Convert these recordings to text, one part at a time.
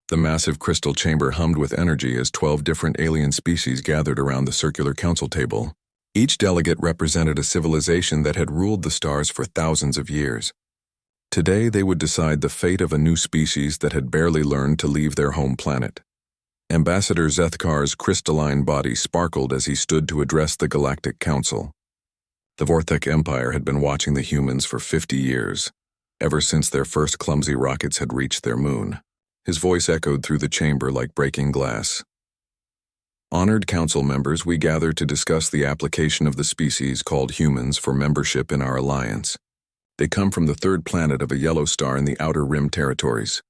The massive crystal chamber hummed with energy as 12 different alien species gathered around the circular council table. Each delegate represented a civilization that had ruled the stars for thousands of years. Today they would decide the fate of a new species that had barely learned to leave their home planet. Ambassador Zethkar's crystalline body sparkled as he stood to address the Galactic Council. The Vorthek Empire had been watching the humans for 50 years, ever since their first clumsy rockets had reached their moon. His voice echoed through the chamber like breaking glass. Honored council members, we gather to discuss the application of the species called humans for membership in our alliance. They come from the third planet of a yellow star in the Outer Rim territories.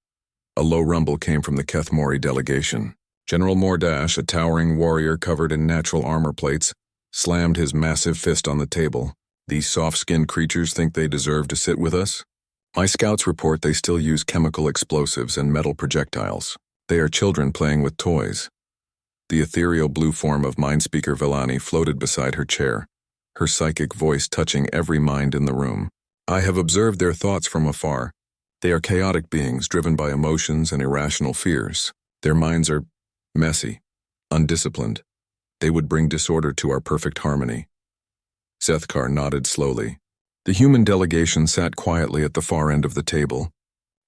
A low rumble came from the Kethmori delegation. General Mordash, a towering warrior covered in natural armor plates, slammed his massive fist on the table. These soft-skinned creatures think they deserve to sit with us? My scouts report they still use chemical explosives and metal projectiles. They are children playing with toys. The ethereal blue form of Mindspeaker Villani floated beside her chair, her psychic voice touching every mind in the room. I have observed their thoughts from afar. They are chaotic beings driven by emotions and irrational fears. Their minds are messy, undisciplined. They would bring disorder to our perfect harmony. Zethkar nodded slowly. The human delegation sat quietly at the far end of the table.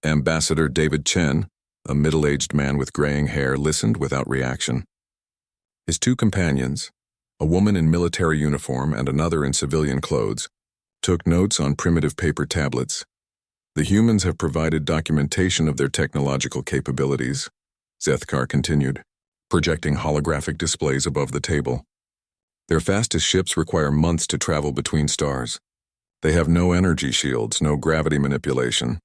Ambassador David Chen, a middle-aged man with graying hair, listened without reaction. His two companions, a woman in military uniform and another in civilian clothes, took notes on primitive paper tablets. The humans have provided documentation of their technological capabilities, Zethkar continued, projecting holographic displays above the table. Their fastest ships require months to travel between stars. They have no energy shields, no gravity manipulation,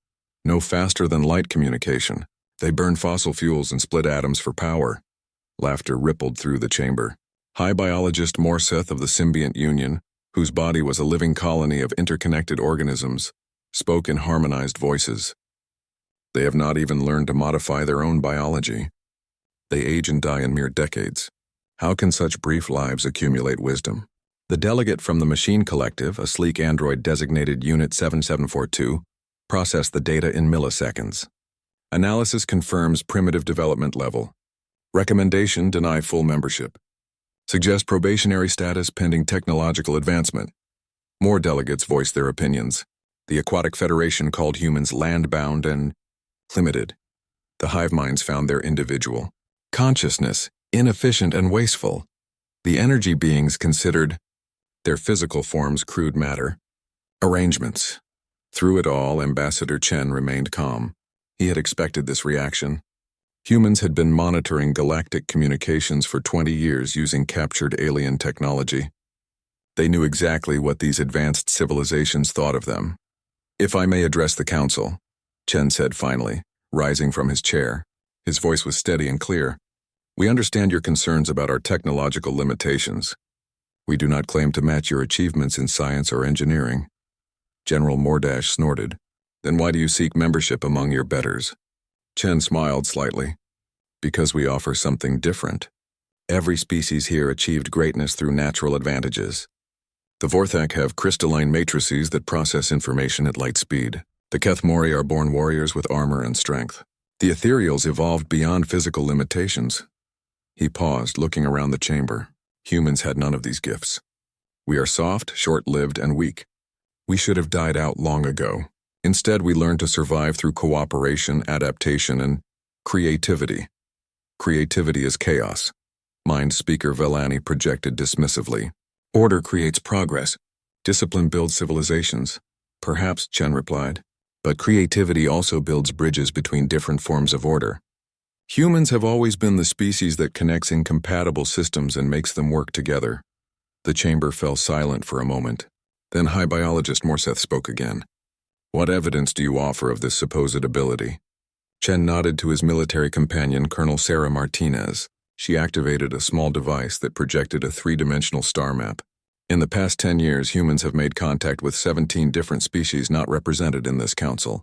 no faster-than-light communication. They burn fossil fuels and split atoms for power. Laughter rippled through the chamber. High biologist Morseth of the Symbiont Union, whose body was a living colony of interconnected organisms, spoke in harmonized voices. They have not even learned to modify their own biology. They age and die in mere decades. How can such brief lives accumulate wisdom? The delegate from the Machine Collective, a sleek android designated Unit 7742, processed the data in milliseconds. Analysis confirms primitive development level. Recommendation: deny full membership. Suggest probationary status pending technological advancement. More delegates voiced their opinions. The Aquatic Federation called humans land-bound and limited. The hive minds found their individual consciousness inefficient and wasteful. The energy beings considered their physical forms crude matter. Arrangements. Through it all, Ambassador Chen remained calm. He had expected this reaction. Humans had been monitoring galactic communications for 20 years using captured alien technology. They knew exactly what these advanced civilizations thought of them. If I may address the council, Chen said finally, rising from his chair. His voice was steady and clear. We understand your concerns about our technological limitations. We do not claim to match your achievements in science or engineering. General Mordash snorted. Then why do you seek membership among your betters? Chen smiled slightly. Because we offer something different. Every species here achieved greatness through natural advantages. The Vorthek have crystalline matrices that process information at light speed. The Kethmori are born warriors with armor and strength. The ethereals evolved beyond physical limitations. He paused, looking around the chamber. Humans had none of these gifts. We are soft, short-lived, and weak. We should have died out long ago. Instead, we learned to survive through cooperation, adaptation, and creativity. Creativity is chaos. Mind Speaker Villani projected dismissively. Order creates progress. Discipline builds civilizations. Perhaps, Chen replied. But creativity also builds bridges between different forms of order. Humans have always been the species that connects incompatible systems and makes them work together. The chamber fell silent for a moment. Then High Biologist Morseth spoke again. What evidence do you offer of this supposed ability? Chen nodded to his military companion, Colonel Sarah Martinez. She activated a small device that projected a three-dimensional star map. In the past 10 years, humans have made contact with 17 different species not represented in this council.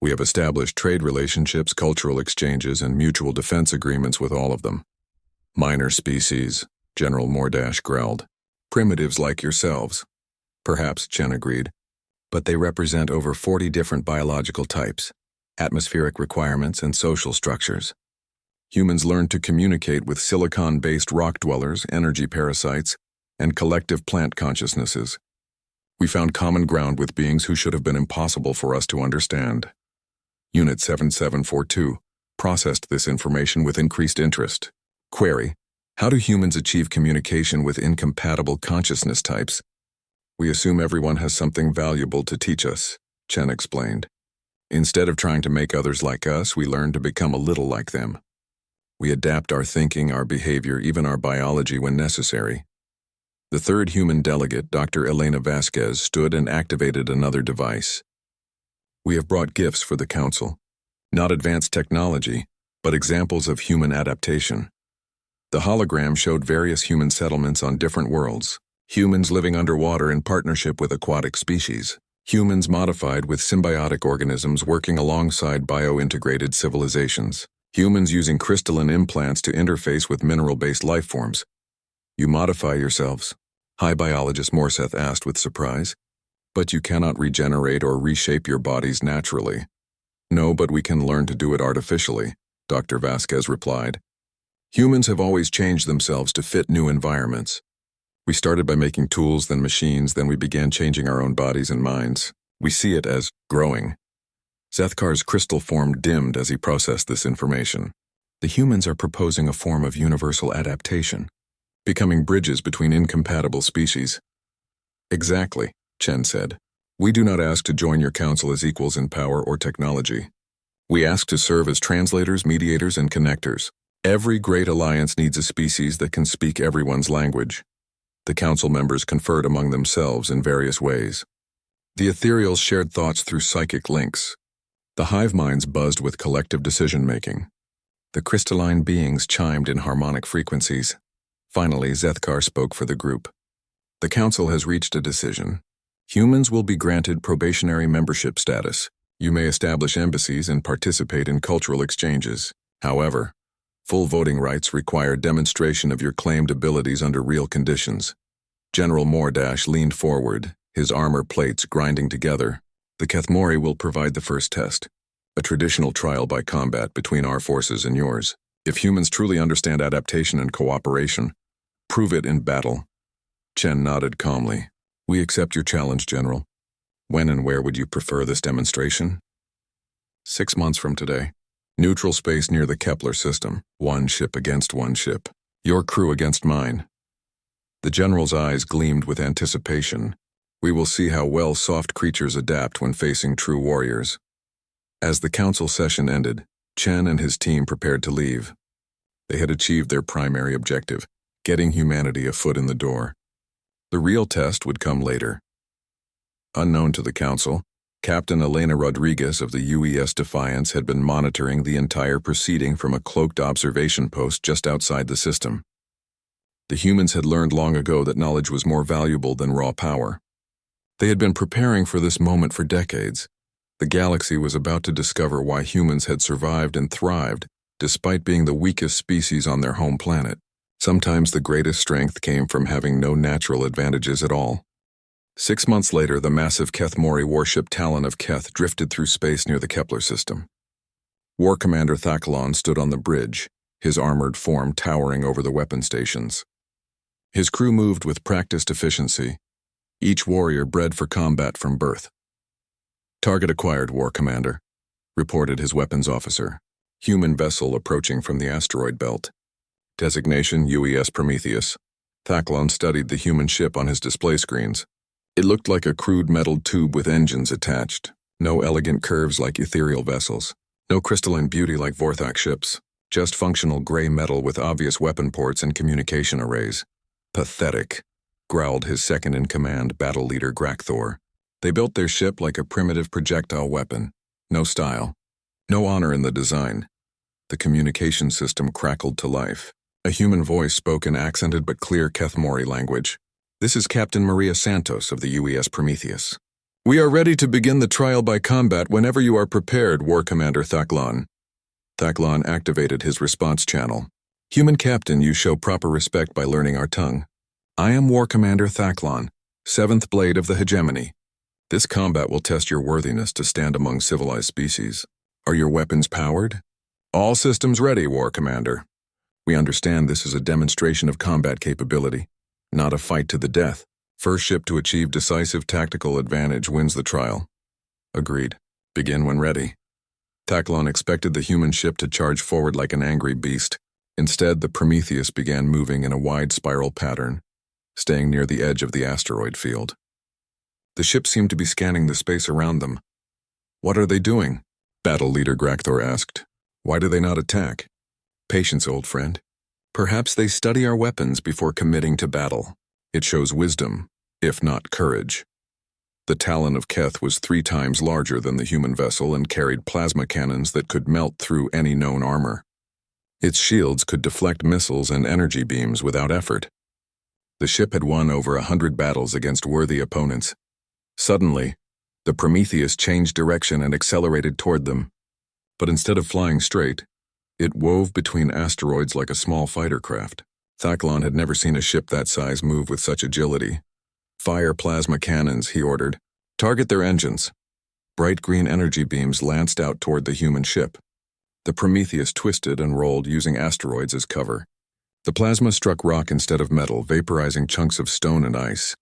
We have established trade relationships, cultural exchanges, and mutual defense agreements with all of them. Minor species, General Mordash growled. Primitives like yourselves. Perhaps, Chen agreed. But they represent over 40 different biological types. atmospheric requirements, and social structures. Humans learned to communicate with silicon-based rock dwellers, energy parasites, and collective plant consciousnesses. We found common ground with beings who should have been impossible for us to understand. Unit 7742 processed this information with increased interest. Query: how do humans achieve communication with incompatible consciousness types? We assume everyone has something valuable to teach us, Chen explained. Instead of trying to make others like us, we learn to become a little like them. We adapt our thinking, our behavior, even our biology when necessary. The third human delegate, Dr. Elena Vasquez, stood and activated another device. We have brought gifts for the Council. Not advanced technology, but examples of human adaptation. The hologram showed various human settlements on different worlds. Humans living underwater in partnership with aquatic species. Humans modified with symbiotic organisms working alongside bio-integrated civilizations. Humans using crystalline implants to interface with mineral-based life forms. You modify yourselves? High biologist Morseth asked with surprise. But you cannot regenerate or reshape your bodies naturally. No, but we can learn to do it artificially, Dr. Vasquez replied. Humans have always changed themselves to fit new environments. We started by making tools, then machines, then we began changing our own bodies and minds. We see it as growing. Zethkar's crystal form dimmed as he processed this information. The humans are proposing a form of universal adaptation, becoming bridges between incompatible species. Exactly, Chen said. We do not ask to join your council as equals in power or technology. We ask to serve as translators, mediators, and connectors. Every great alliance needs a species that can speak everyone's language. The council members conferred among themselves in various ways. The ethereals shared thoughts through psychic links. The hive minds buzzed with collective decision-making. The crystalline beings chimed in harmonic frequencies. Finally, Zethkar spoke for the group. The council has reached a decision. Humans will be granted probationary membership status. You may establish embassies and participate in cultural exchanges. However, full voting rights require demonstration of your claimed abilities under real conditions. General Mordash leaned forward, his armor plates grinding together. The Kethmori will provide the first test, a traditional trial by combat between our forces and yours. If humans truly understand adaptation and cooperation, prove it in battle. Chen nodded calmly. We accept your challenge, General. When and where would you prefer this demonstration? 6 months from today. Neutral space near the Kepler system. 1 ship against 1 ship. Your crew against mine. The General's eyes gleamed with anticipation. We will see how well soft creatures adapt when facing true warriors. As the council session ended, Chen and his team prepared to leave. They had achieved their primary objective, getting humanity a foot in the door. The real test would come later. Unknown to the council, Captain Elena Rodriguez of the UES Defiance had been monitoring the entire proceeding from a cloaked observation post just outside the system. The humans had learned long ago that knowledge was more valuable than raw power. They had been preparing for this moment for decades. The galaxy was about to discover why humans had survived and thrived, despite being the weakest species on their home planet. Sometimes the greatest strength came from having no natural advantages at all. 6 months later, the massive Kethmori warship Talon of Keth drifted through space near the Kepler system. War Commander Thaclon stood on the bridge, his armored form towering over the weapon stations. His crew moved with practiced efficiency, each warrior bred for combat from birth. Target acquired, War Commander, reported his weapons officer. Human vessel approaching from the asteroid belt. Designation UES Prometheus. Thaclon studied the human ship on his display screens. It looked like a crude metal tube with engines attached. No elegant curves like ethereal vessels. No crystalline beauty like Vorthak ships. Just functional gray metal with obvious weapon ports and communication arrays. Pathetic, growled his second-in-command battle leader Grakthor. They built their ship like a primitive projectile weapon. No style. No honor in the design. The communication system crackled to life. A human voice spoke in accented but clear Kethmori language. This is Captain Maria Santos of the UES Prometheus. We are ready to begin the trial by combat whenever you are prepared, War Commander Thaclon. Thaclon activated his response channel. Human Captain, you show proper respect by learning our tongue. I am War Commander Thaclon, 7th Blade of the Hegemony. This combat will test your worthiness to stand among civilized species. Are your weapons powered? All systems ready, War Commander. We understand this is a demonstration of combat capability, not a fight to the death. First ship to achieve decisive tactical advantage wins the trial. Agreed. Begin when ready. Taclon expected the human ship to charge forward like an angry beast. Instead, the Prometheus began moving in a wide spiral pattern, staying near the edge of the asteroid field. The ship seemed to be scanning the space around them. What are they doing? Battle Leader Grakthor asked. Why do they not attack? Patience, old friend. Perhaps they study our weapons before committing to battle. It shows wisdom, if not courage. The Talon of Keth was 3 times larger than the human vessel and carried plasma cannons that could melt through any known armor. Its shields could deflect missiles and energy beams without effort. The ship had won over 100 battles against worthy opponents. Suddenly, the Prometheus changed direction and accelerated toward them. But instead of flying straight, it wove between asteroids like a small fighter craft. Taclon had never seen a ship that size move with such agility. Fire plasma cannons, he ordered. Target their engines. Bright green energy beams lanced out toward the human ship. The Prometheus twisted and rolled using asteroids as cover. The plasma struck rock instead of metal, vaporizing chunks of stone and ice.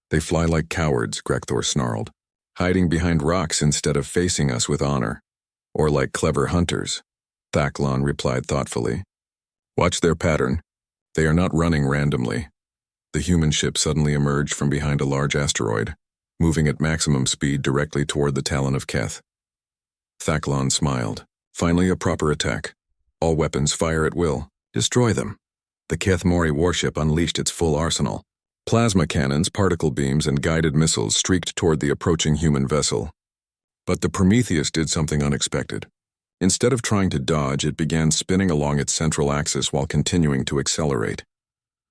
They fly like cowards, Grakthor snarled, hiding behind rocks instead of facing us with honor. Or like clever hunters, Taclon replied thoughtfully. Watch their pattern. They are not running randomly. The human ship suddenly emerged from behind a large asteroid, moving at maximum speed directly toward the Talon of Keth. Taclon smiled. Finally, a proper attack. All weapons fire at will. Destroy them. The Keth Mori warship unleashed its full arsenal. Plasma cannons, particle beams, and guided missiles streaked toward the approaching human vessel. But the Prometheus did something unexpected. Instead of trying to dodge, it began spinning along its central axis while continuing to accelerate.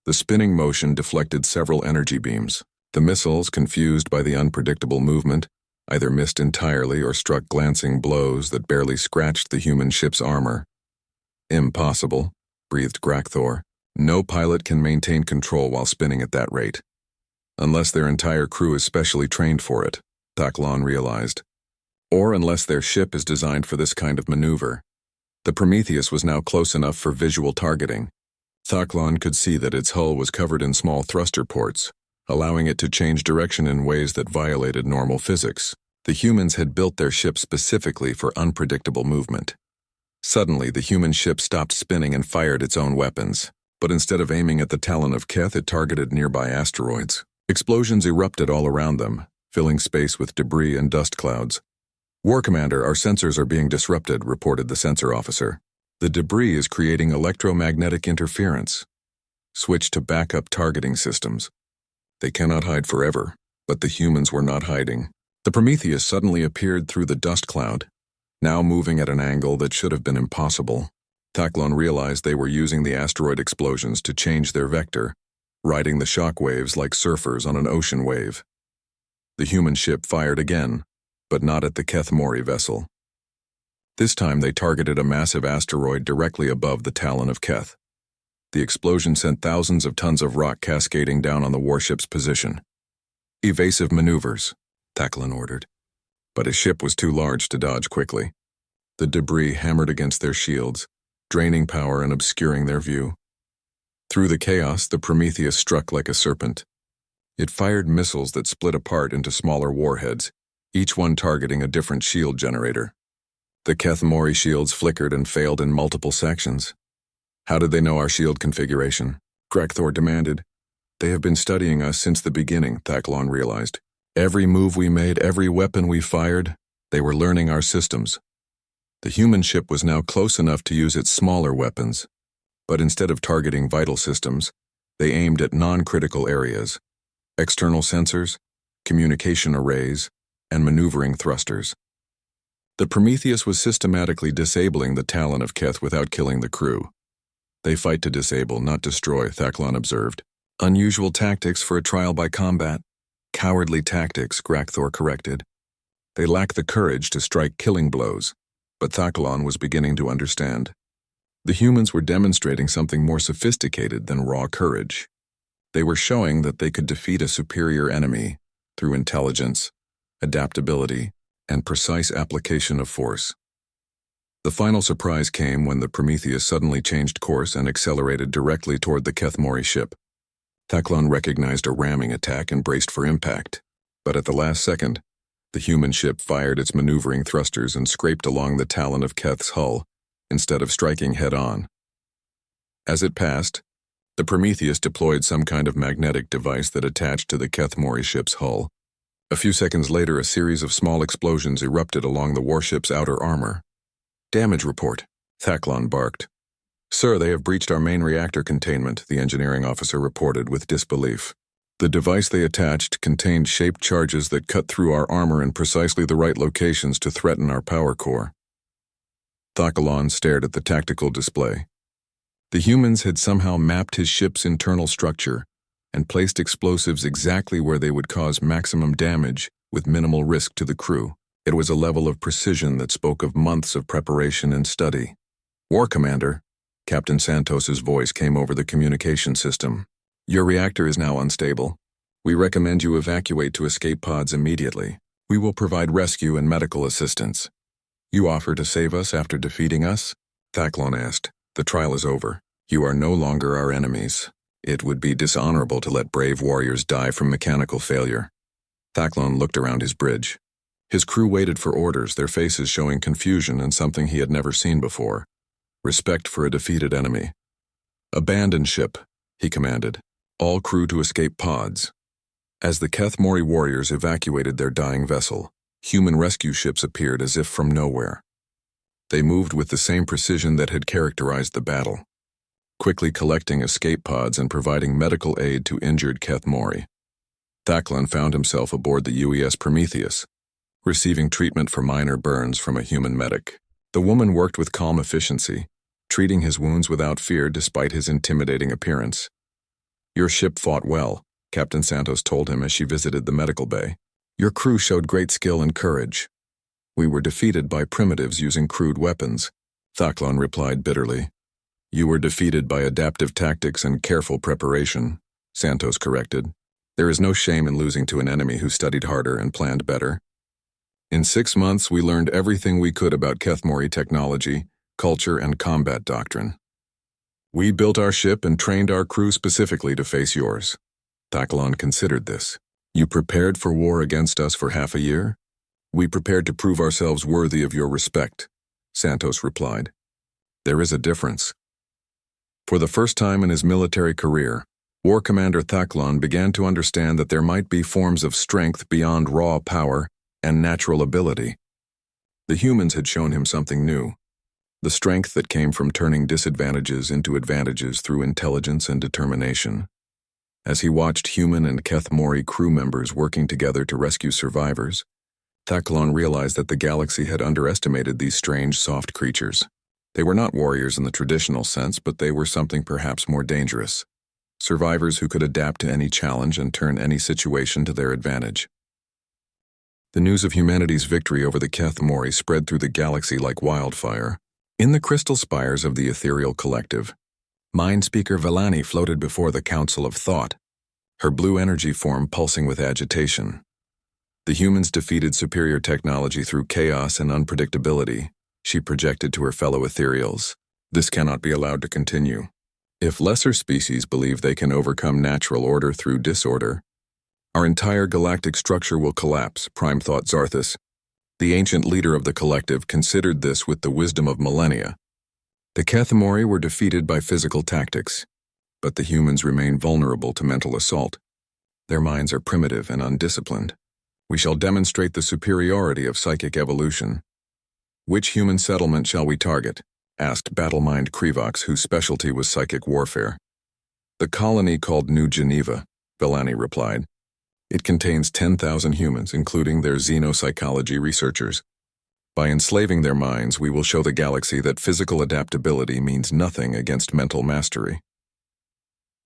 The spinning motion deflected several energy beams. The missiles, confused by the unpredictable movement, either missed entirely or struck glancing blows that barely scratched the human ship's armor. Impossible, breathed Grakthor. No pilot can maintain control while spinning at that rate. Unless their entire crew is specially trained for it, Taclon realized. Or unless their ship is designed for this kind of maneuver. The Prometheus was now close enough for visual targeting. Taclon could see that its hull was covered in small thruster ports, allowing it to change direction in ways that violated normal physics. The humans had built their ship specifically for unpredictable movement. Suddenly, the human ship stopped spinning and fired its own weapons, but instead of aiming at the Talon of Keth, it targeted nearby asteroids. Explosions erupted all around them, filling space with debris and dust clouds. War Commander, our sensors are being disrupted, reported the sensor officer. The debris is creating electromagnetic interference. Switch to backup targeting systems. They cannot hide forever, but the humans were not hiding. The Prometheus suddenly appeared through the dust cloud, now moving at an angle that should have been impossible. Taclon realized they were using the asteroid explosions to change their vector, riding the shock waves like surfers on an ocean wave. The human ship fired again, but not at the Keth Mori vessel. This time they targeted a massive asteroid directly above the Talon of Keth. The explosion sent thousands of tons of rock cascading down on the warship's position. Evasive maneuvers, Taclon ordered. But his ship was too large to dodge quickly. The debris hammered against their shields, draining power and obscuring their view. Through the chaos, the Prometheus struck like a serpent. It fired missiles that split apart into smaller warheads, each one targeting a different shield generator. The Keth Mori shields flickered and failed in multiple sections. How did they know our shield configuration? Grakthor demanded. They have been studying us since the beginning, Taclon realized. Every move we made, every weapon we fired, they were learning our systems. The human ship was now close enough to use its smaller weapons, but instead of targeting vital systems, they aimed at non-critical areas, external sensors, communication arrays, and maneuvering thrusters. The Prometheus was systematically disabling the Talon of Keth without killing the crew. They fight to disable, not destroy, Taclon observed. Unusual tactics for a trial by combat. Cowardly tactics, Grakthor corrected. They lack the courage to strike killing blows, but Taclon was beginning to understand. The humans were demonstrating something more sophisticated than raw courage. They were showing that they could defeat a superior enemy through intelligence, adaptability, and precise application of force. The final surprise came when the Prometheus suddenly changed course and accelerated directly toward the Kethmori ship. Thaklon recognized a ramming attack and braced for impact, but at the last second, the human ship fired its maneuvering thrusters and scraped along the talon of Keth's hull, instead of striking head-on. As it passed, the Prometheus deployed some kind of magnetic device that attached to the Kethmori ship's hull. A few seconds later, a series of small explosions erupted along the warship's outer armor. "Damage report," Thaklon barked. "Sir, they have breached our main reactor containment," the engineering officer reported with disbelief. The device they attached contained shaped charges that cut through our armor in precisely the right locations to threaten our power core. Thaklon stared at the tactical display. The humans had somehow mapped his ship's internal structure and placed explosives exactly where they would cause maximum damage with minimal risk to the crew. It was a level of precision that spoke of months of preparation and study. "War Commander," Captain Santos's voice came over the communication system. "Your reactor is now unstable. We recommend you evacuate to escape pods immediately. We will provide rescue and medical assistance." "You offer to save us after defeating us?" Thaklon asked. "The trial is over. You are no longer our enemies. It would be dishonorable to let brave warriors die from mechanical failure." Thaklon looked around his bridge. His crew waited for orders, their faces showing confusion and something he had never seen before: respect for a defeated enemy. "Abandon ship," he commanded. "All crew to escape pods." As the Kethmori warriors evacuated their dying vessel, human rescue ships appeared as if from nowhere. They moved with the same precision that had characterized the battle, quickly collecting escape pods and providing medical aid to injured Kethmori. Thaklon found himself aboard the UES Prometheus, receiving treatment for minor burns from a human medic. The woman worked with calm efficiency, treating his wounds without fear despite his intimidating appearance. "Your ship fought well," Captain Santos told him as she visited the medical bay. "Your crew showed great skill and courage." "We were defeated by primitives using crude weapons," Thaklon replied bitterly. "You were defeated by adaptive tactics and careful preparation," Santos corrected. "There is no shame in losing to an enemy who studied harder and planned better." "In 6 months, we learned everything we could about Kethmori technology, culture, and combat doctrine. We built our ship and trained our crew specifically to face yours." Thaklon considered this. "You prepared for war against us for half a year?" "We prepared to prove ourselves worthy of your respect," Santos replied. "There is a difference." For the first time in his military career, War Commander Thaklon began to understand that there might be forms of strength beyond raw power and natural ability. The humans had shown him something new: the strength that came from turning disadvantages into advantages through intelligence and determination. As he watched human and Kethmori crew members working together to rescue survivors, Thaklon realized that the galaxy had underestimated these strange, soft creatures. They were not warriors in the traditional sense, but they were something perhaps more dangerous: survivors who could adapt to any challenge and turn any situation to their advantage. The news of humanity's victory over the Kethmori spread through the galaxy like wildfire. In the crystal spires of the ethereal collective, Mind Speaker Vellani floated before the Council of Thought, her blue energy form pulsing with agitation. The humans defeated superior technology through chaos and unpredictability, she projected to her fellow ethereals. This cannot be allowed to continue. If lesser species believe they can overcome natural order through disorder, our entire galactic structure will collapse, Prime thought Zarthus. The ancient leader of the collective considered this with the wisdom of millennia. The Kethmori were defeated by physical tactics, but the humans remain vulnerable to mental assault. Their minds are primitive and undisciplined. We shall demonstrate the superiority of psychic evolution. "Which human settlement shall we target?" asked Battlemind Krivox, whose specialty was psychic warfare. "The colony called New Geneva," Vellani replied. "It contains 10,000 humans, including their xenopsychology researchers. By enslaving their minds, we will show the galaxy that physical adaptability means nothing against mental mastery."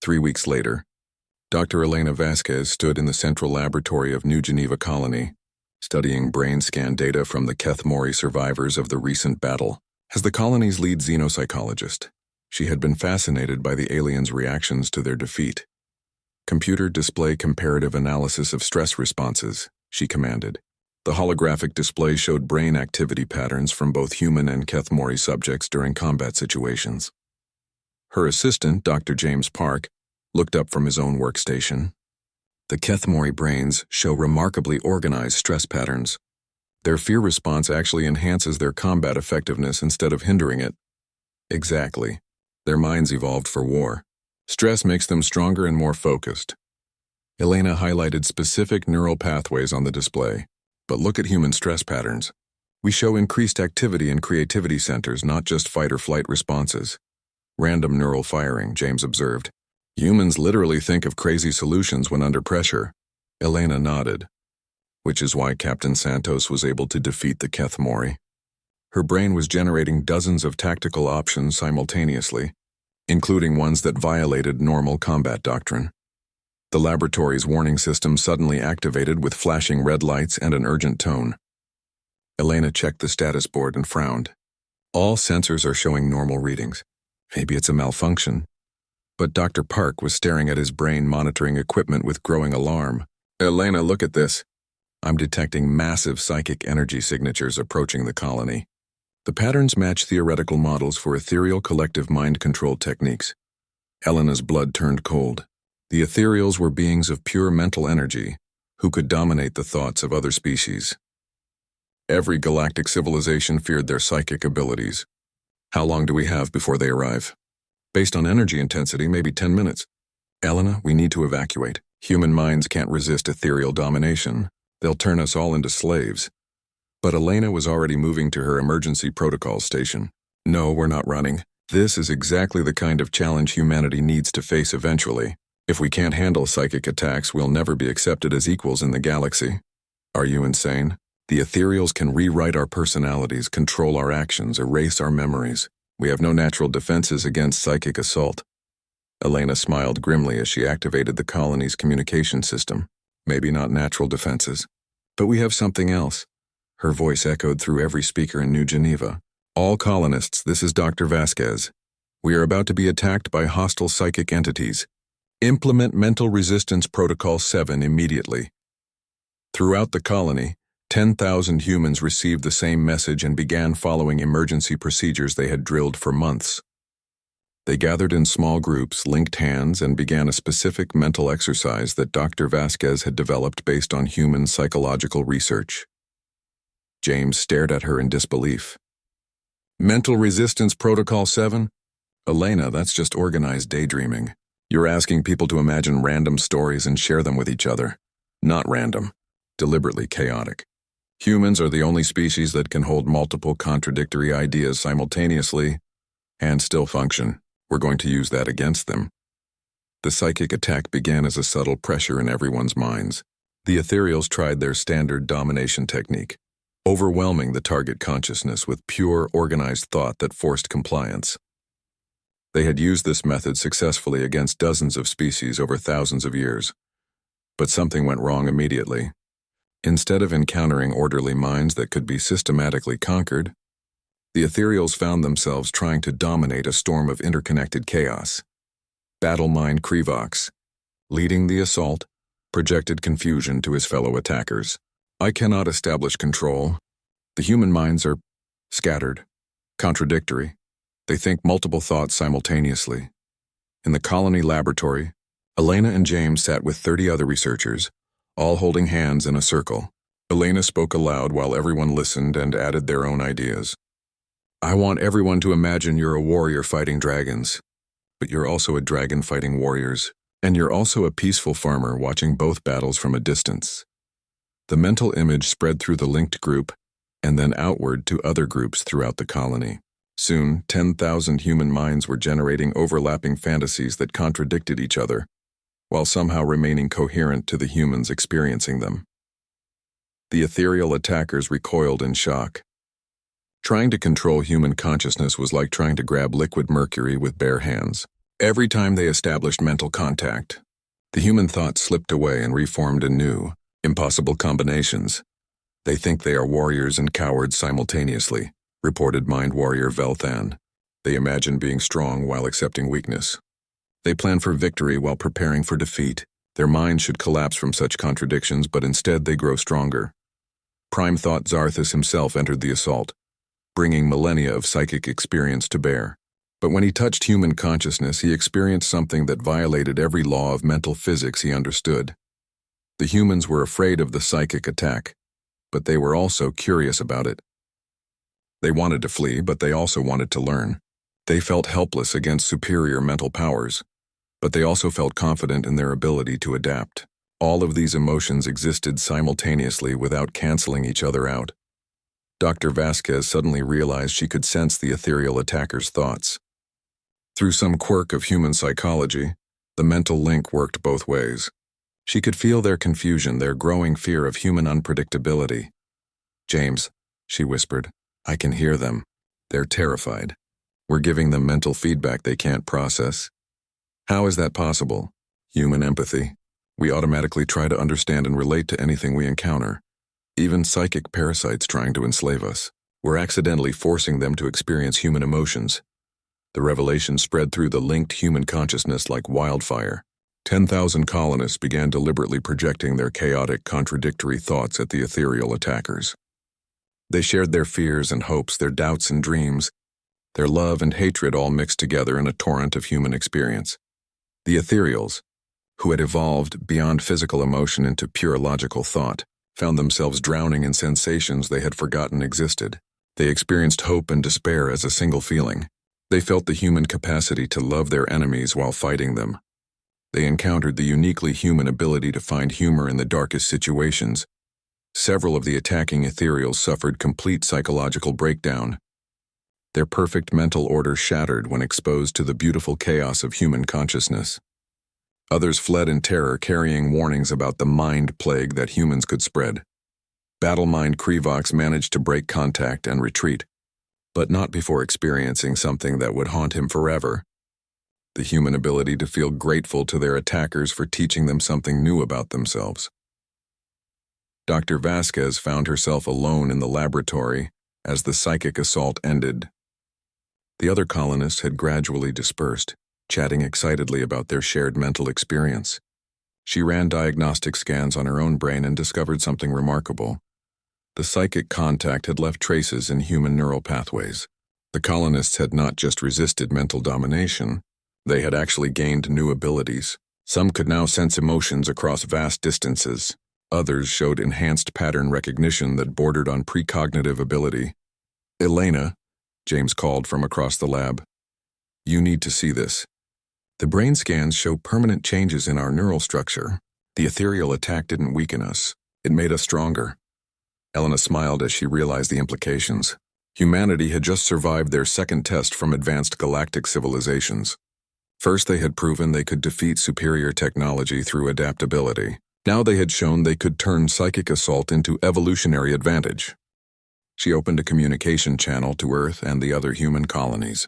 3 weeks later, Dr. Elena Vasquez stood in the central laboratory of New Geneva Colony, studying brain scan data from the Kethmori survivors of the recent battle. As the colony's lead xenopsychologist, she had been fascinated by the aliens' reactions to their defeat. "Computer display comparative analysis of stress responses," she commanded. The holographic display showed brain activity patterns from both human and Kethmori subjects during combat situations. Her assistant, Dr. James Park, looked up from his own workstation. The Kethmori brains show remarkably organized stress patterns. Their fear response actually enhances their combat effectiveness instead of hindering it. Exactly. Their minds evolved for war. Stress makes them stronger and more focused. Elena highlighted specific neural pathways on the display. But look at human stress patterns. We show increased activity in creativity centers, not just fight-or-flight responses. Random neural firing, James observed. Humans literally think of crazy solutions when under pressure. Elena nodded. Which is why Captain Santos was able to defeat the Kethmori. Her brain was generating dozens of tactical options simultaneously, including ones that violated normal combat doctrine. The laboratory's warning system suddenly activated with flashing red lights and an urgent tone. Elena checked the status board and frowned. All sensors are showing normal readings. Maybe it's a malfunction. But Dr. Park was staring at his brain monitoring equipment with growing alarm. Elena, look at this. I'm detecting massive psychic energy signatures approaching the colony. The patterns match theoretical models for ethereal collective mind control techniques. Elena's blood turned cold. The ethereals were beings of pure mental energy who could dominate the thoughts of other species. Every galactic civilization feared their psychic abilities. How long do we have before they arrive? Based on energy intensity, maybe 10 minutes. Elena, we need to evacuate. Human minds can't resist ethereal domination. They'll turn us all into slaves. But Elena was already moving to her emergency protocol station. No, we're not running. This is exactly the kind of challenge humanity needs to face eventually. If we can't handle psychic attacks, we'll never be accepted as equals in the galaxy. Are you insane? The ethereals can rewrite our personalities, control our actions, erase our memories. We have no natural defenses against psychic assault. Elena smiled grimly as she activated the colony's communication system. Maybe not natural defenses. But we have something else. Her voice echoed through every speaker in New Geneva. All colonists, this is Dr. Vasquez. We are about to be attacked by hostile psychic entities. Implement Mental Resistance Protocol 7 immediately. Throughout the colony, 10,000 humans received the same message and began following emergency procedures they had drilled for months. They gathered in small groups, linked hands, and began a specific mental exercise that Dr. Vasquez had developed based on human psychological research. James stared at her in disbelief. Mental Resistance Protocol 7? Elena, that's just organized daydreaming. You're asking people to imagine random stories and share them with each other. Not random. Deliberately chaotic. Humans are the only species that can hold multiple contradictory ideas simultaneously and still function. We're going to use that against them. The psychic attack began as a subtle pressure in everyone's minds. The ethereals tried their standard domination technique, overwhelming the target consciousness with pure, organized thought that forced compliance. They had used this method successfully against dozens of species over thousands of years. But something went wrong immediately. Instead of encountering orderly minds that could be systematically conquered, the ethereals found themselves trying to dominate a storm of interconnected chaos. Battle Mind Krivox, leading the assault, projected confusion to his fellow attackers. I cannot establish control. The human minds are scattered, contradictory. They think multiple thoughts simultaneously. In the colony laboratory, Elena and James sat with 30 other researchers, all holding hands in a circle. Elena spoke aloud while everyone listened and added their own ideas. I want everyone to imagine you're a warrior fighting dragons, but you're also a dragon fighting warriors, and you're also a peaceful farmer watching both battles from a distance. The mental image spread through the linked group and then outward to other groups throughout the colony. Soon, 10,000 human minds were generating overlapping fantasies that contradicted each other, while somehow remaining coherent to the humans experiencing them. The ethereal attackers recoiled in shock. Trying to control human consciousness was like trying to grab liquid mercury with bare hands. Every time they established mental contact, the human thought slipped away and reformed anew, impossible combinations. They think they are warriors and cowards simultaneously, reported Mind Warrior Velthan. They imagine being strong while accepting weakness. They plan for victory while preparing for defeat. Their minds should collapse from such contradictions, but instead they grow stronger. Prime thought Zarthus himself entered the assault, bringing millennia of psychic experience to bear. But when he touched human consciousness, he experienced something that violated every law of mental physics he understood. The humans were afraid of the psychic attack, but they were also curious about it. They wanted to flee, but they also wanted to learn. They felt helpless against superior mental powers, but they also felt confident in their ability to adapt. All of these emotions existed simultaneously without canceling each other out. Dr. Vasquez suddenly realized she could sense the ethereal attacker's thoughts. Through some quirk of human psychology, the mental link worked both ways. She could feel their confusion, their growing fear of human unpredictability. "James," she whispered, "I can hear them. They're terrified. We're giving them mental feedback they can't process." How is that possible? Human empathy. We automatically try to understand and relate to anything we encounter. Even psychic parasites trying to enslave us. We're accidentally forcing them to experience human emotions. The revelation spread through the linked human consciousness like wildfire. 10,000 colonists began deliberately projecting their chaotic, contradictory thoughts at the ethereal attackers. They shared their fears and hopes, their doubts and dreams, their love and hatred all mixed together in a torrent of human experience. The ethereals, who had evolved beyond physical emotion into pure logical thought, found themselves drowning in sensations they had forgotten existed. They experienced hope and despair as a single feeling. They felt the human capacity to love their enemies while fighting them. They encountered the uniquely human ability to find humor in the darkest situations. Several of the attacking ethereals suffered complete psychological breakdown. Their perfect mental order shattered when exposed to the beautiful chaos of human consciousness. Others fled in terror, carrying warnings about the mind plague that humans could spread. Battle-mind Krevox managed to break contact and retreat, but not before experiencing something that would haunt him forever: the human ability to feel grateful to their attackers for teaching them something new about themselves. Dr. Vasquez found herself alone in the laboratory as the psychic assault ended. The other colonists had gradually dispersed, chatting excitedly about their shared mental experience. She ran diagnostic scans on her own brain and discovered something remarkable. The psychic contact had left traces in human neural pathways. The colonists had not just resisted mental domination, they had actually gained new abilities. Some could now sense emotions across vast distances. Others showed enhanced pattern recognition that bordered on precognitive ability. "Elena," James called from across the lab, "you need to see this. The brain scans show permanent changes in our neural structure. The ethereal attack didn't weaken us. It made us stronger." Elena smiled as she realized the implications. Humanity had just survived their second test from advanced galactic civilizations. First, they had proven they could defeat superior technology through adaptability. Now they had shown they could turn psychic assault into evolutionary advantage. She opened a communication channel to Earth and the other human colonies.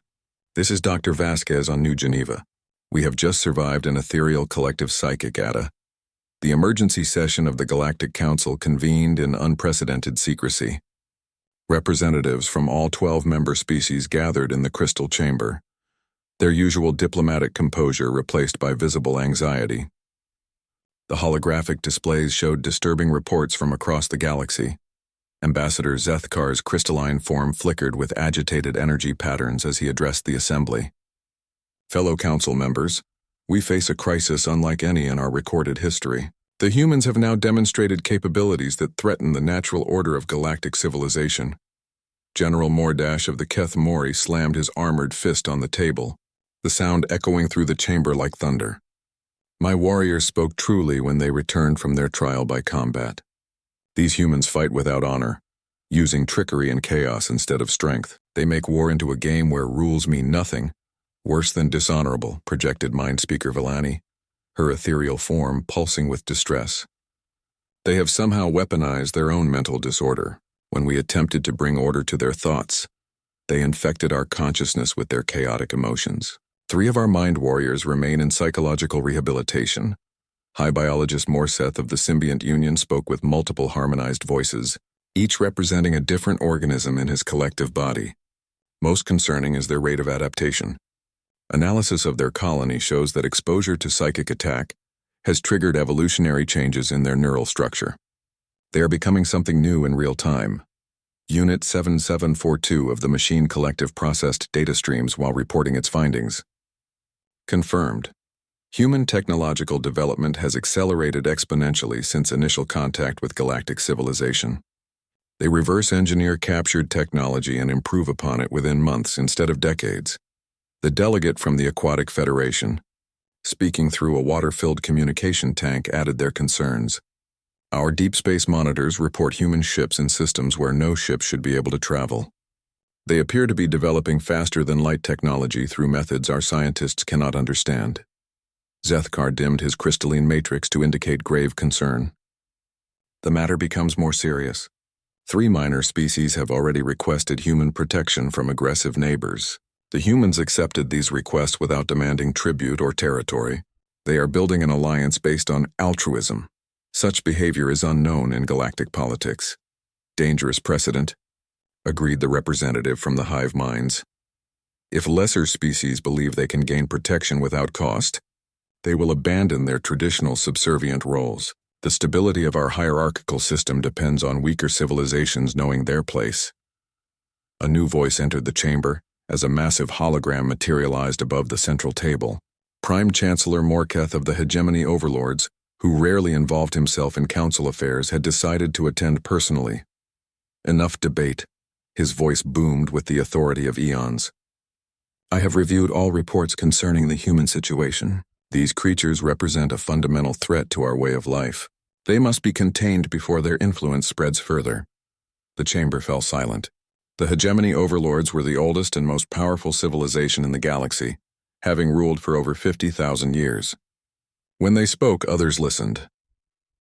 "This is Dr. Vasquez on New Geneva. We have just survived an ethereal collective psychic atta. The emergency session of the Galactic Council convened in unprecedented secrecy. Representatives from all 12 member species gathered in the crystal chamber, their usual diplomatic composure replaced by visible anxiety. The holographic displays showed disturbing reports from across the galaxy. Ambassador Zethkar's crystalline form flickered with agitated energy patterns as he addressed the assembly. "Fellow council members, we face a crisis unlike any in our recorded history. The humans have now demonstrated capabilities that threaten the natural order of galactic civilization." General Mordash of the Keth Mori slammed his armored fist on the table, the sound echoing through the chamber like thunder. "My warriors spoke truly when they returned from their trial by combat. These humans fight without honor, using trickery and chaos instead of strength. They make war into a game where rules mean nothing. Worse than dishonorable," projected Mind Speaker Villani, her ethereal form pulsing with distress. "They have somehow weaponized their own mental disorder. When we attempted to bring order to their thoughts, they infected our consciousness with their chaotic emotions. 3 of our mind warriors remain in psychological rehabilitation." High Biologist Morseth of the Symbiont Union spoke with multiple harmonized voices, each representing a different organism in his collective body. Most concerning is their rate of adaptation. Analysis of their colony shows that exposure to psychic attack has triggered evolutionary changes in their neural structure. They are becoming something new in real time. Unit 7742 of the machine collective processed data streams while reporting its findings. Confirmed. Human technological development has accelerated exponentially since initial contact with galactic civilization. They reverse engineer captured technology and improve upon it within months instead of decades. The delegate from the Aquatic Federation, speaking through a water-filled communication tank, added their concerns. Our deep space monitors report human ships in systems where no ship should be able to travel. They appear to be developing faster than light technology through methods our scientists cannot understand. Zethkar dimmed his crystalline matrix to indicate grave concern. The matter becomes more serious. 3 minor species have already requested human protection from aggressive neighbors. The humans accepted these requests without demanding tribute or territory. They are building an alliance based on altruism. Such behavior is unknown in galactic politics. Dangerous precedent, agreed the representative from the hive minds. If lesser species believe they can gain protection without cost, they will abandon their traditional subservient roles. The stability of our hierarchical system depends on weaker civilizations knowing their place. A new voice entered the chamber as a massive hologram materialized above the central table. Prime Chancellor Morketh of the Hegemony Overlords, who rarely involved himself in council affairs, had decided to attend personally. Enough debate. His voice boomed with the authority of eons. I have reviewed all reports concerning the human situation. These creatures represent a fundamental threat to our way of life. They must be contained before their influence spreads further. The chamber fell silent. The Hegemony Overlords were the oldest and most powerful civilization in the galaxy, having ruled for over 50,000 years. When they spoke, others listened.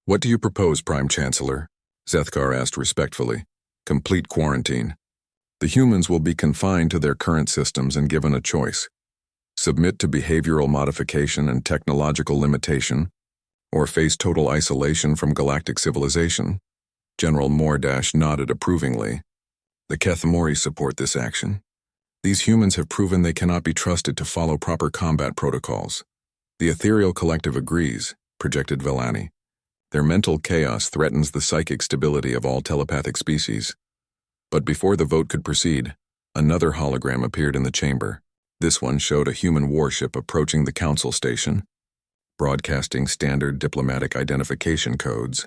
What do you propose, Prime Chancellor? Zethkar asked respectfully. Complete quarantine. The humans will be confined to their current systems and given a choice. Submit to behavioral modification and technological limitation, or face total isolation from galactic civilization. General Mordash nodded approvingly. The Kethmori support this action. These humans have proven they cannot be trusted to follow proper combat protocols. The Ethereal Collective agrees, projected Vellani. Their mental chaos threatens the psychic stability of all telepathic species. But before the vote could proceed, another hologram appeared in the chamber. This one showed a human warship approaching the council station, broadcasting standard diplomatic identification codes.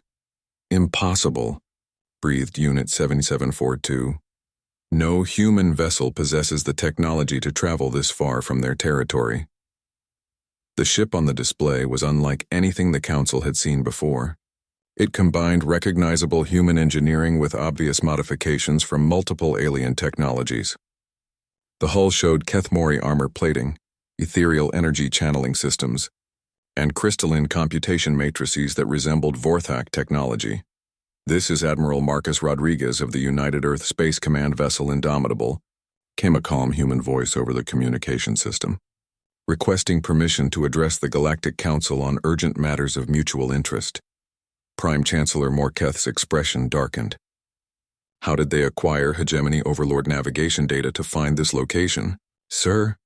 Impossible, breathed Unit 7742. No human vessel possesses the technology to travel this far from their territory. The ship on the display was unlike anything the Council had seen before. It combined recognizable human engineering with obvious modifications from multiple alien technologies. The hull showed Kethmori armor plating, ethereal energy channeling systems, and crystalline computation matrices that resembled Vorthak technology. This is Admiral Marcus Rodriguez of the United Earth Space Command vessel Indomitable, came a calm human voice over the communication system, requesting permission to address the Galactic Council on urgent matters of mutual interest. Prime Chancellor Morketh's expression darkened. How did they acquire Hegemony Overlord navigation data to find this location? Sir,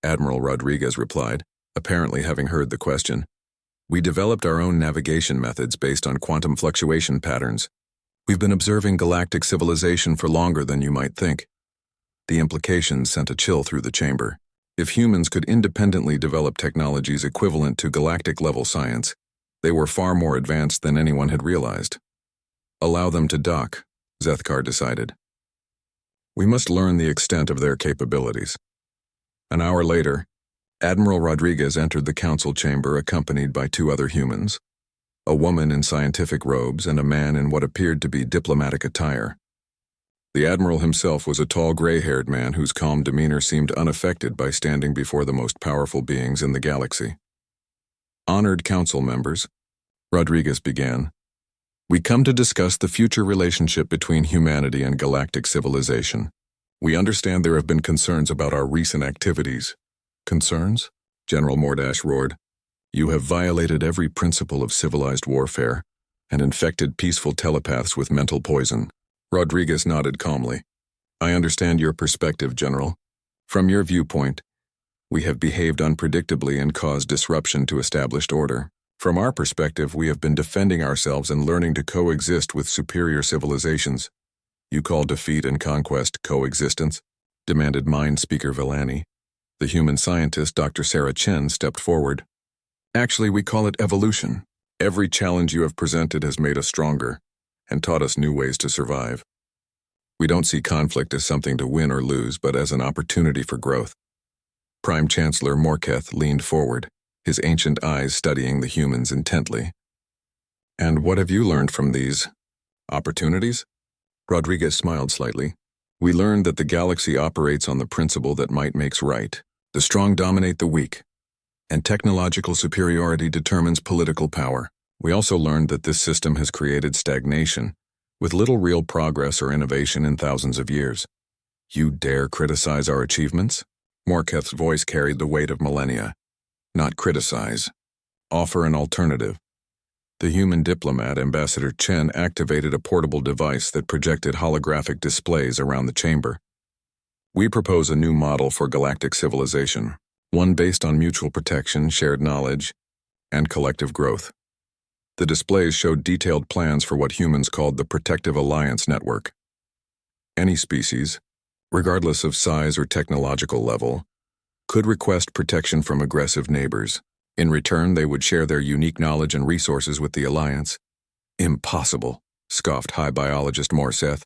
Admiral Rodriguez replied, apparently having heard the question. We developed our own navigation methods based on quantum fluctuation patterns. We've been observing galactic civilization for longer than you might think. The implications sent a chill through the chamber. If humans could independently develop technologies equivalent to galactic-level science, they were far more advanced than anyone had realized. Allow them to dock, Zethkar decided. We must learn the extent of their capabilities. An hour later, Admiral Rodriguez entered the council chamber accompanied by 2 other humans, a woman in scientific robes and a man in what appeared to be diplomatic attire. The Admiral himself was a tall gray-haired man whose calm demeanor seemed unaffected by standing before the most powerful beings in the galaxy. Honored council members, Rodriguez began, we come to discuss the future relationship between humanity and galactic civilization. We understand there have been concerns about our recent activities. Concerns? General Mordash roared. You have violated every principle of civilized warfare and infected peaceful telepaths with mental poison. Rodriguez nodded calmly. I understand your perspective, General. From your viewpoint, we have behaved unpredictably and caused disruption to established order. From our perspective, we have been defending ourselves and learning to coexist with superior civilizations. You call defeat and conquest coexistence? Demanded Mind Speaker Villani. The human scientist, Dr. Sarah Chen, stepped forward. Actually, we call it evolution. Every challenge you have presented has made us stronger and taught us new ways to survive. We don't see conflict as something to win or lose, but as an opportunity for growth. Prime Chancellor Morketh leaned forward, his ancient eyes studying the humans intently. And what have you learned from these opportunities? Rodriguez smiled slightly. We learned that the galaxy operates on the principle that might makes right. The strong dominate the weak, and technological superiority determines political power. We also learned that this system has created stagnation, with little real progress or innovation in thousands of years. You dare criticize our achievements? Morketh's voice carried the weight of millennia. Not criticize. Offer an alternative. The human diplomat, Ambassador Chen, activated a portable device that projected holographic displays around the chamber. We propose a new model for galactic civilization, one based on mutual protection, shared knowledge, and collective growth. The displays showed detailed plans for what humans called the Protective Alliance Network. Any species, regardless of size or technological level, could request protection from aggressive neighbors. In return, they would share their unique knowledge and resources with the Alliance. Impossible, scoffed High Biologist Morseth.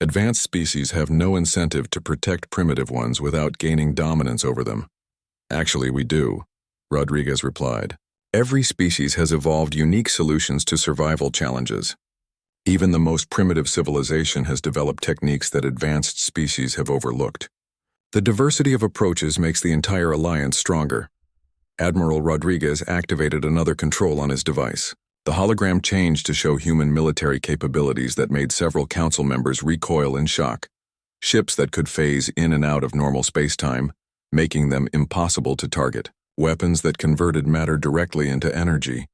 Advanced species have no incentive to protect primitive ones without gaining dominance over them. Actually, we do, Rodriguez replied. Every species has evolved unique solutions to survival challenges. Even the most primitive civilization has developed techniques that advanced species have overlooked. The diversity of approaches makes the entire alliance stronger. Admiral Rodriguez activated another control on his device. The hologram changed to show human military capabilities that made several council members recoil in shock. Ships that could phase in and out of normal spacetime, making them impossible to target. Weapons that converted matter directly into energy,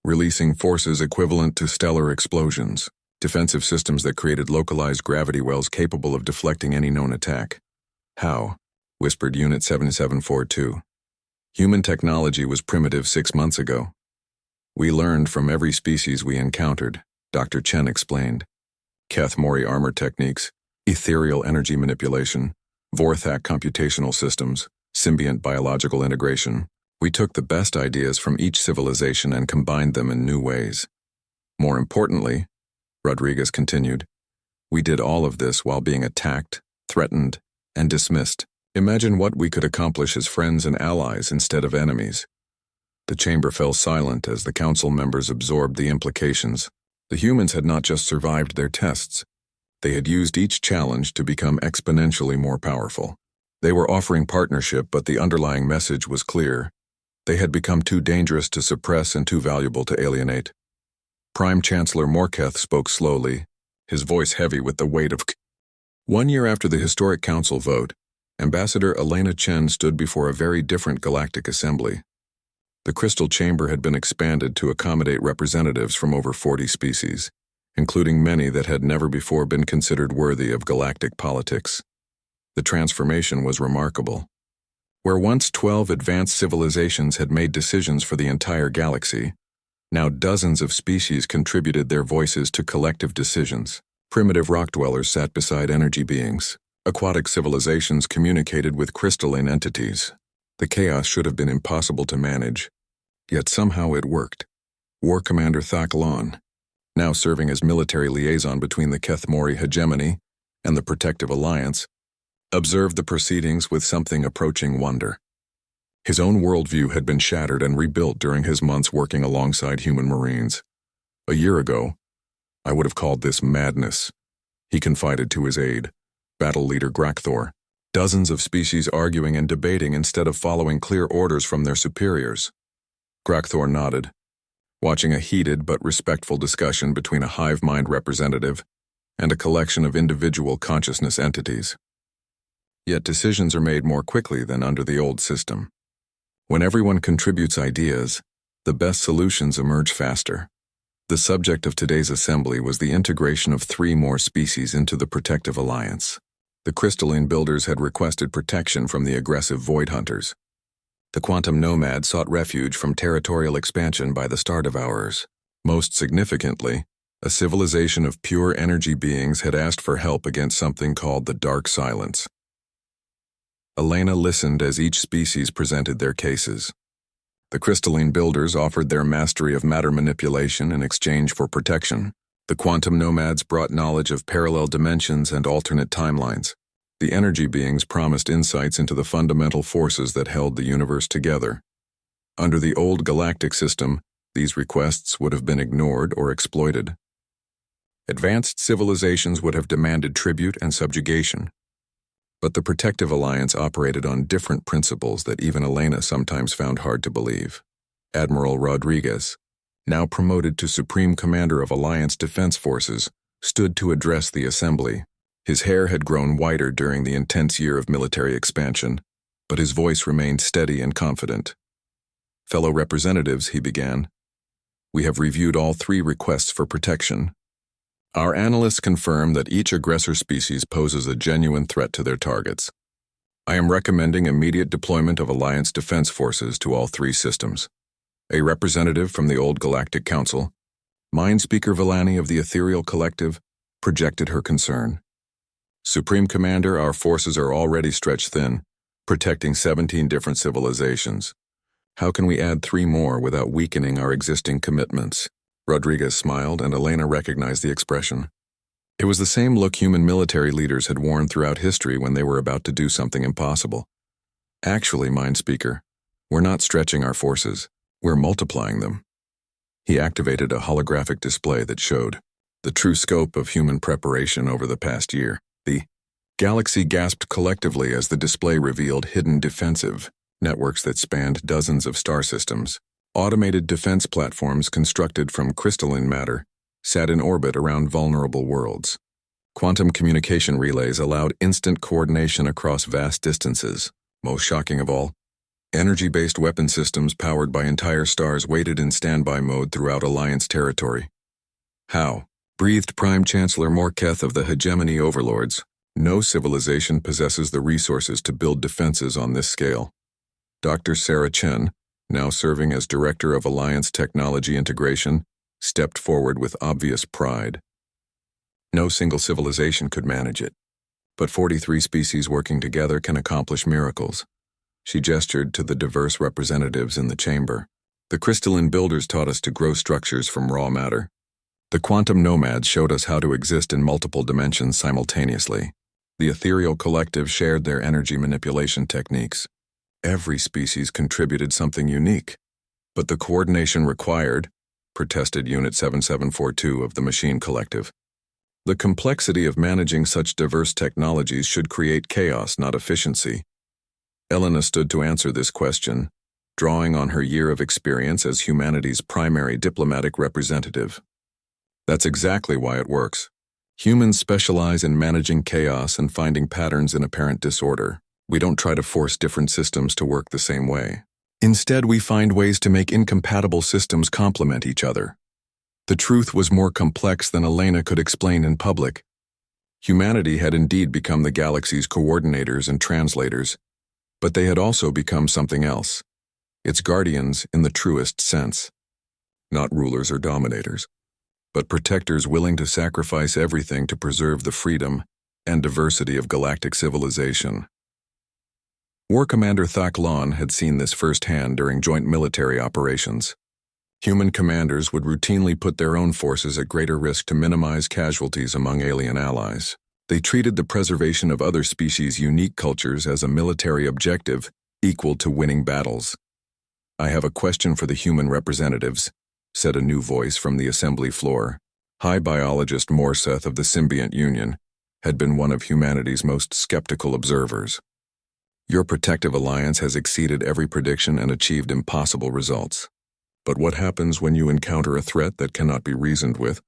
releasing forces equivalent to stellar explosions. Defensive systems that created localized gravity wells capable of deflecting any known attack. How? Whispered Unit 7742. Human technology was primitive 6 months ago. We learned from every species we encountered, Dr. Chen explained. Keth Mori armor techniques, ethereal energy manipulation, Vorthak computational systems, symbiont biological integration. We took the best ideas from each civilization and combined them in new ways. More importantly, Rodriguez continued, we did all of this while being attacked, threatened, and dismissed. Imagine what we could accomplish as friends and allies instead of enemies. The chamber fell silent as the council members absorbed the implications. The humans had not just survived their tests. They had used each challenge to become exponentially more powerful. They were offering partnership, but the underlying message was clear. They had become too dangerous to suppress and too valuable to alienate. Prime Chancellor Morketh spoke slowly, his voice heavy with the weight of 1 year after the historic council vote, Ambassador Elena Chen stood before a very different galactic assembly. The crystal chamber had been expanded to accommodate representatives from over 40 species, including many that had never before been considered worthy of galactic politics. The transformation was remarkable. Where once 12 advanced civilizations had made decisions for the entire galaxy, now dozens of species contributed their voices to collective decisions. Primitive rock dwellers sat beside energy beings. Aquatic civilizations communicated with crystalline entities. The chaos should have been impossible to manage, yet somehow it worked. War Commander Thak Lon, now serving as military liaison between the Keth Mori hegemony and the Protective Alliance, observed the proceedings with something approaching wonder. His own worldview had been shattered and rebuilt during his months working alongside human Marines. A year ago, I would have called this madness, he confided to his aide, battle leader Grakthor. Dozens of species arguing and debating instead of following clear orders from their superiors. Grakthor nodded, watching a heated but respectful discussion between a hive mind representative and a collection of individual consciousness entities. Yet decisions are made more quickly than under the old system. When everyone contributes ideas, the best solutions emerge faster. The subject of today's assembly was the integration of 3 more species into the Protective Alliance. The crystalline builders had requested protection from the aggressive void hunters. The quantum nomad sought refuge from territorial expansion by the star devourers. Most significantly, a civilization of pure energy beings had asked for help against something called the Dark Silence. Elena listened as each species presented their cases. The crystalline builders offered their mastery of matter manipulation in exchange for protection. The quantum nomads brought knowledge of parallel dimensions and alternate timelines. The energy beings promised insights into the fundamental forces that held the universe together. Under the old galactic system, these requests would have been ignored or exploited. Advanced civilizations would have demanded tribute and subjugation. But the Protective Alliance operated on different principles that even Elena sometimes found hard to believe. Admiral Rodriguez, now promoted to Supreme Commander of Alliance Defense Forces, stood to address the assembly. His hair had grown whiter during the intense year of military expansion, but his voice remained steady and confident. Fellow representatives, he began, we have reviewed all 3 requests for protection. Our analysts confirm that each aggressor species poses a genuine threat to their targets. I am recommending immediate deployment of Alliance Defense Forces to all 3 systems. A representative from the Old Galactic Council, Mindspeaker Villani of the Ethereal Collective, projected her concern. Supreme Commander, our forces are already stretched thin, protecting 17 different civilizations. How can we add 3 more without weakening our existing commitments? Rodriguez smiled, and Elena recognized the expression. It was the same look human military leaders had worn throughout history when they were about to do something impossible. Actually, Mindspeaker, we're not stretching our forces, we're multiplying them. He activated a holographic display that showed the true scope of human preparation over the past year. The galaxy gasped collectively as the display revealed hidden defensive networks that spanned dozens of star systems. Automated defense platforms constructed from crystalline matter sat in orbit around vulnerable worlds. Quantum communication relays allowed instant coordination across vast distances. Most shocking of all, energy-based weapon systems powered by entire stars waited in standby mode throughout Alliance territory. How? Breathed Prime Chancellor Morketh of the Hegemony Overlords. No civilization possesses the resources to build defenses on this scale. Dr. Sarah Chen, now serving as Director of Alliance Technology Integration, stepped forward with obvious pride. No single civilization could manage it, but 43 species working together can accomplish miracles. She gestured to the diverse representatives in the chamber. The crystalline builders taught us to grow structures from raw matter. The quantum nomads showed us how to exist in multiple dimensions simultaneously. The ethereal collective shared their energy manipulation techniques. Every species contributed something unique. But the coordination required, protested Unit 7742 of the Machine Collective. The complexity of managing such diverse technologies should create chaos, not efficiency. Elena stood to answer this question, drawing on her year of experience as humanity's primary diplomatic representative. That's exactly why it works. Humans specialize in managing chaos and finding patterns in apparent disorder. We don't try to force different systems to work the same way. Instead, we find ways to make incompatible systems complement each other. The truth was more complex than Elena could explain in public. Humanity had indeed become the galaxy's coordinators and translators, but they had also become something else, its guardians in the truest sense. Not rulers or dominators, but protectors willing to sacrifice everything to preserve the freedom and diversity of galactic civilization. War Commander Thak Lon had seen this firsthand during joint military operations. Human commanders would routinely put their own forces at greater risk to minimize casualties among alien allies. They treated the preservation of other species' unique cultures as a military objective equal to winning battles. I have a question for the human representatives, said a new voice from the assembly floor. High biologist Morseth of the Symbiont Union had been one of humanity's most skeptical observers. Your protective alliance has exceeded every prediction and achieved impossible results. But what happens when you encounter a threat that cannot be reasoned with,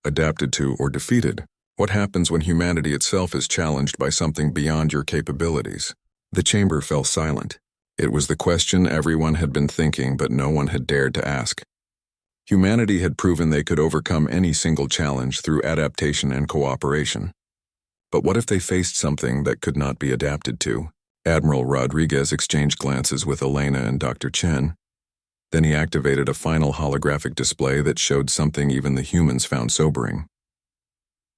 adapted to, or defeated? What happens when humanity itself is challenged by something beyond your capabilities? The chamber fell silent. It was the question everyone had been thinking, but no one had dared to ask. Humanity had proven they could overcome any single challenge through adaptation and cooperation. But what if they faced something that could not be adapted to? Admiral Rodriguez exchanged glances with Elena and Dr. Chen. Then he activated a final holographic display that showed something even the humans found sobering.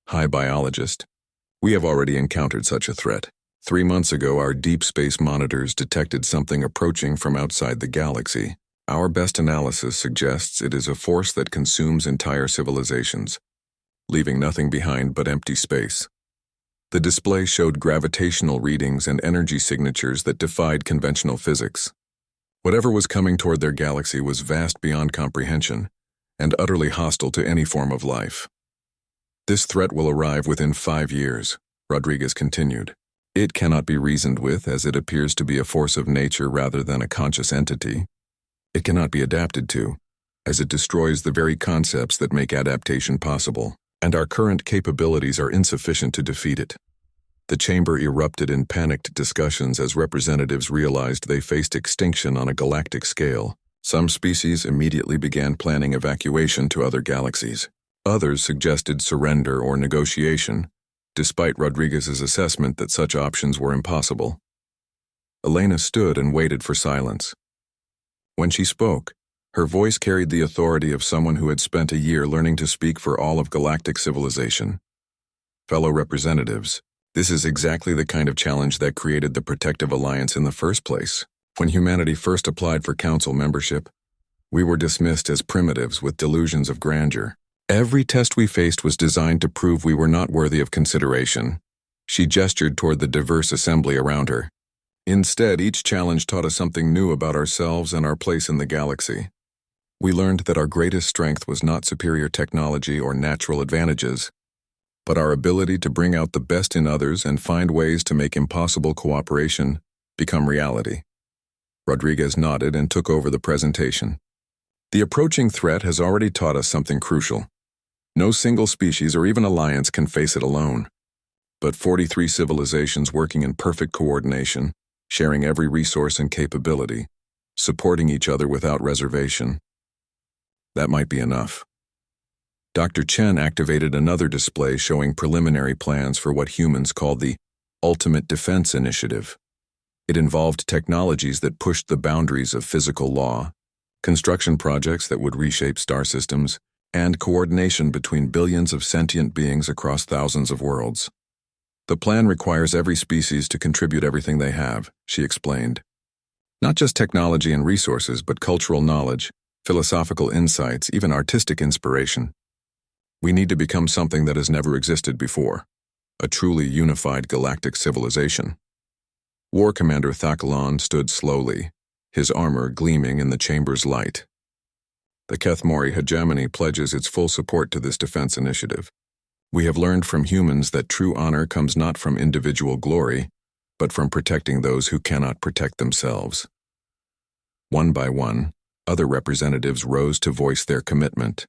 Hi, biologist. We have already encountered such a threat. 3 months ago, our deep space monitors detected something approaching from outside the galaxy. Our best analysis suggests it is a force that consumes entire civilizations, leaving nothing behind but empty space. The display showed gravitational readings and energy signatures that defied conventional physics. Whatever was coming toward their galaxy was vast beyond comprehension and utterly hostile to any form of life. This threat will arrive within 5 years, Rodriguez continued. It cannot be reasoned with, as it appears to be a force of nature rather than a conscious entity. It cannot be adapted to, as it destroys the very concepts that make adaptation possible, and our current capabilities are insufficient to defeat it. The chamber erupted in panicked discussions as representatives realized they faced extinction on a galactic scale. Some species immediately began planning evacuation to other galaxies. Others suggested surrender or negotiation, despite Rodriguez's assessment that such options were impossible. Elena stood and waited for silence. When she spoke, her voice carried the authority of someone who had spent a year learning to speak for all of galactic civilization. Fellow representatives, this is exactly the kind of challenge that created the Protective Alliance in the first place. When humanity first applied for council membership, we were dismissed as primitives with delusions of grandeur. Every test we faced was designed to prove we were not worthy of consideration. She gestured toward the diverse assembly around her. Instead, each challenge taught us something new about ourselves and our place in the galaxy. We learned that our greatest strength was not superior technology or natural advantages, but our ability to bring out the best in others and find ways to make impossible cooperation become reality. Rodriguez nodded and took over the presentation. The approaching threat has already taught us something crucial. No single species or even alliance can face it alone. But 43 civilizations working in perfect coordination, sharing every resource and capability, supporting each other without reservation. That might be enough. Dr. Chen activated another display showing preliminary plans for what humans called the Ultimate Defense Initiative. It involved technologies that pushed the boundaries of physical law, construction projects that would reshape star systems, and coordination between billions of sentient beings across thousands of worlds. The plan requires every species to contribute everything they have, she explained. Not just technology and resources, but cultural knowledge, philosophical insights, even artistic inspiration. We need to become something that has never existed before, a truly unified galactic civilization. War Commander Thakalon stood slowly, his armor gleaming in the chamber's light. The Kethmori hegemony pledges its full support to this defense initiative. We have learned from humans that true honor comes not from individual glory, but from protecting those who cannot protect themselves. One by one, other representatives rose to voice their commitment.